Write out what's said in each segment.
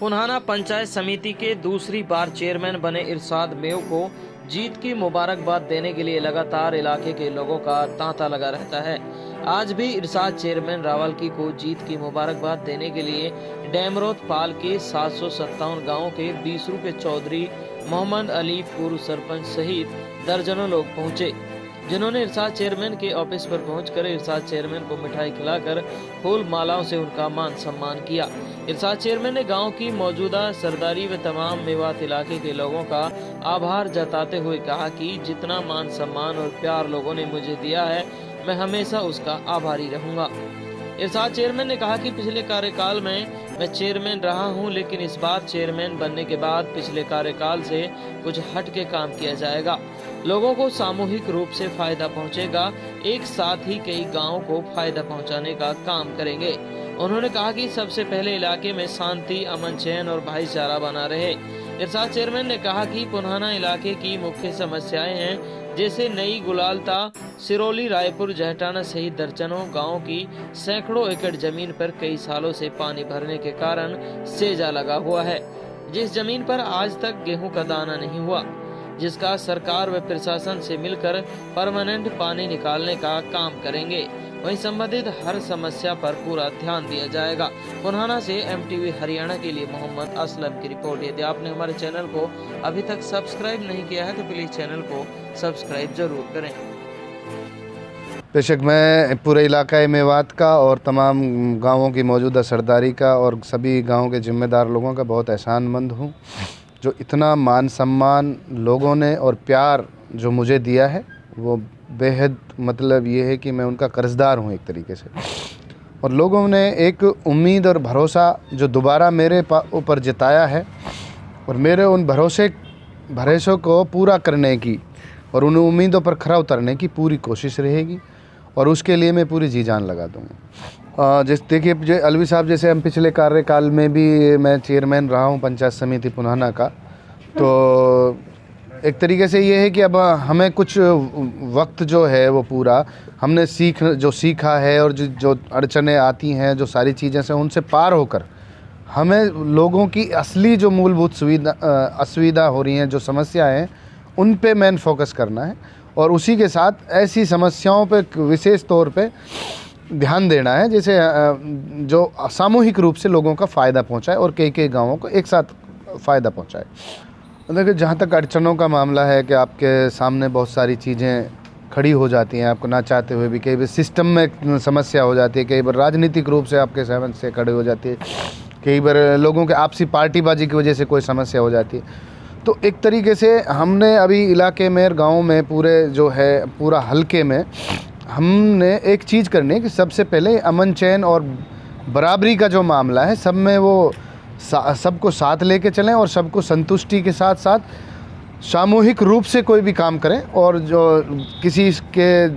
पुन्हाना पंचायत समिति के दूसरी बार चेयरमैन बने इरशाद मेव को जीत की मुबारकबाद देने के लिए लगातार इलाके के लोगों का तांता लगा रहता है। आज भी इरशाद चेयरमैन रावलकी को जीत की मुबारकबाद देने के लिए डैमरोत पाल के 757 गांवों के 20 के चौधरी मोहम्मद अली पूर्व सरपंच सहित दर्जनों लोग पहुंचे, जिन्होंने इरशाद चेयरमैन के ऑफिस पर पहुंचकर इरशाद चेयरमैन को मिठाई खिलाकर फूल मालाओं से उनका मान सम्मान किया। इरशाद चेयरमैन ने गांव की मौजूदा सरदारी व तमाम मेवात इलाके के लोगों का आभार जताते हुए कहा कि जितना मान सम्मान और प्यार लोगों ने मुझे दिया है, मैं हमेशा उसका आभारी रहूंगा। इरशाद चेयरमैन ने कहा कि पिछले कार्यकाल में मैं चेयरमैन रहा हूं, लेकिन इस बार चेयरमैन बनने के बाद पिछले कार्यकाल से कुछ हट के काम किया जाएगा। लोगों को सामूहिक रूप से फायदा पहुंचेगा, एक साथ ही कई गांवों को फायदा पहुंचाने का काम करेंगे। उन्होंने कहा कि सबसे पहले इलाके में शांति, अमन, चैन और भाईचारा बना रहे। इरशाद चेयरमैन ने कहा कि पुन्हाना इलाके की मुख्य समस्याएं हैं, जैसे नई गुलालता, सिरोली, रायपुर, जहटाना सहित दर्जनों गांवों की सैकड़ों एकड़ जमीन पर कई सालों से पानी भरने के कारण सेजा लगा हुआ है, जिस जमीन पर आज तक गेहूं का दाना नहीं हुआ, जिसका सरकार व प्रशासन से मिलकर परमानेंट पानी निकालने का काम करेंगे। वहीं संबंधित हर समस्या पर पूरा ध्यान दिया जाएगा। पुन्हाना से एमटीवी हरियाणा के लिए मोहम्मद असलम की रिपोर्ट। यदि आपने हमारे चैनल को अभी तक सब्सक्राइब नहीं किया है तो प्लीज चैनल को सब्सक्राइब जरूर करें। बेशक मैं पूरे इलाका मेवात का और तमाम गांवों की मौजूदा सरदारी का और सभी गांवों के जिम्मेदार लोगों का बहुत एहसानमंद हूँ, जो इतना मान सम्मान लोगों ने और प्यार जो मुझे दिया है, वो बेहद मतलब ये है कि मैं उनका कर्जदार हूँ एक तरीके से। और लोगों ने एक उम्मीद और भरोसा जो दोबारा मेरे ऊपर जताया है, और मेरे उन भरोसों को पूरा करने की और उन उम्मीदों पर खरा उतरने की पूरी कोशिश रहेगी, और उसके लिए मैं पूरी जी जान लगा दूँगा। जैसे देखिए अलवी साहब, जैसे हम पिछले कार्यकाल में भी मैं चेयरमैन रहा हूँ पंचायत समिति पुन्हाना का, तो एक तरीके से ये है कि अब हमें कुछ वक्त जो है वो पूरा हमने सीखा है, और जो अड़चनें आती हैं, जो सारी चीज़ें से उनसे पार होकर हमें लोगों की असली जो मूलभूत असुविधा हो रही हैं, जो समस्याएं हैं, उन पे मेन फोकस करना है, और उसी के साथ ऐसी समस्याओं पे विशेष तौर पे ध्यान देना है जैसे जो सामूहिक रूप से लोगों का फ़ायदा पहुंचाए और कई गाँवों को एक साथ फ़ायदा पहुंचाए। देखिए जहाँ तक अड़चनों का मामला है कि आपके सामने बहुत सारी चीज़ें खड़ी हो जाती हैं, आपको ना चाहते हुए भी, कई बार सिस्टम में समस्या हो जाती है, कई बार राजनीतिक रूप से आपके सहमन से खड़े हो जाती है, कई बार लोगों के आपसी पार्टीबाजी की वजह से कोई समस्या हो जाती है। तो एक तरीके से हमने अभी इलाके में, गाँव में, पूरे जो है पूरा हलके में हमने एक चीज़ करनी है कि सबसे पहले अमन, चैन और बराबरी का जो मामला है, सब में वो सबको साथ लेके चलें, और सबको संतुष्टि के साथ साथ सामूहिक रूप से कोई भी काम करें, और जो किसी के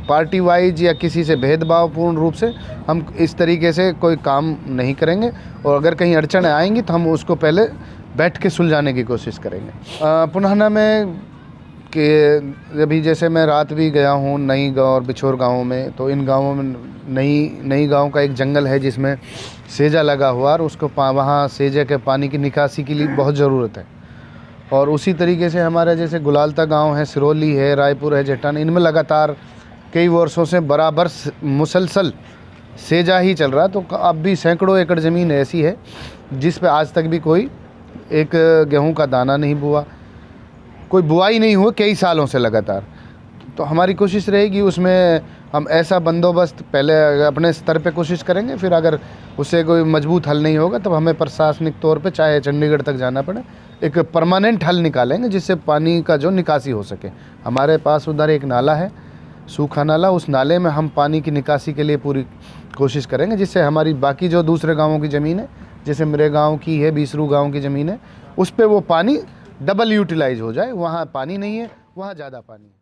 पार्टी वाइज या किसी से भेदभावपूर्ण रूप से हम इस तरीके से कोई काम नहीं करेंगे, और अगर कहीं अड़चनें आएंगी तो हम उसको पहले बैठ के सुलझाने की कोशिश करेंगे। पुन्हाना में कि अभी जैसे मैं रात भी गया हूँ नई गाँव और बिछोर गाँवों में, तो इन गाँवों में नई गाँव का एक जंगल है जिसमें सेजा लगा हुआ, और उसको वहाँ सेजे के पानी की निकासी के लिए बहुत ज़रूरत है। और उसी तरीके से हमारे जैसे गुलालता गांव है, सिरोली है, रायपुर है, जहटाना, इनमें लगातार कई वर्षों से बराबर मुसलसल सेजा ही चल रहा है। तो अब भी सैकड़ों एकड़ ज़मीन ऐसी है जिस पे आज तक भी कोई एक गेहूं का दाना नहीं बुआ, कोई बुआई नहीं हुई कई सालों से लगातार। तो हमारी कोशिश रहेगी उसमें हम ऐसा बंदोबस्त पहले अपने स्तर पे कोशिश करेंगे, फिर अगर उससे कोई मजबूत हल नहीं होगा तब हमें प्रशासनिक तौर पे चाहे चंडीगढ़ तक जाना पड़े, एक परमानेंट हल निकालेंगे जिससे पानी का जो निकासी हो सके। हमारे पास उधर एक नाला है, सूखा नाला, उस नाले में हम पानी की निकासी के लिए पूरी कोशिश करेंगे, जिससे हमारी बाकी जो दूसरे गाँवों की ज़मीन है, जैसे मेरे गाँव की है, 20 गाँव की ज़मीन है, उस पर वो पानी डबल यूटिलाइज हो जाए। वहाँ पानी नहीं है, वहाँ ज़्यादा पानी है।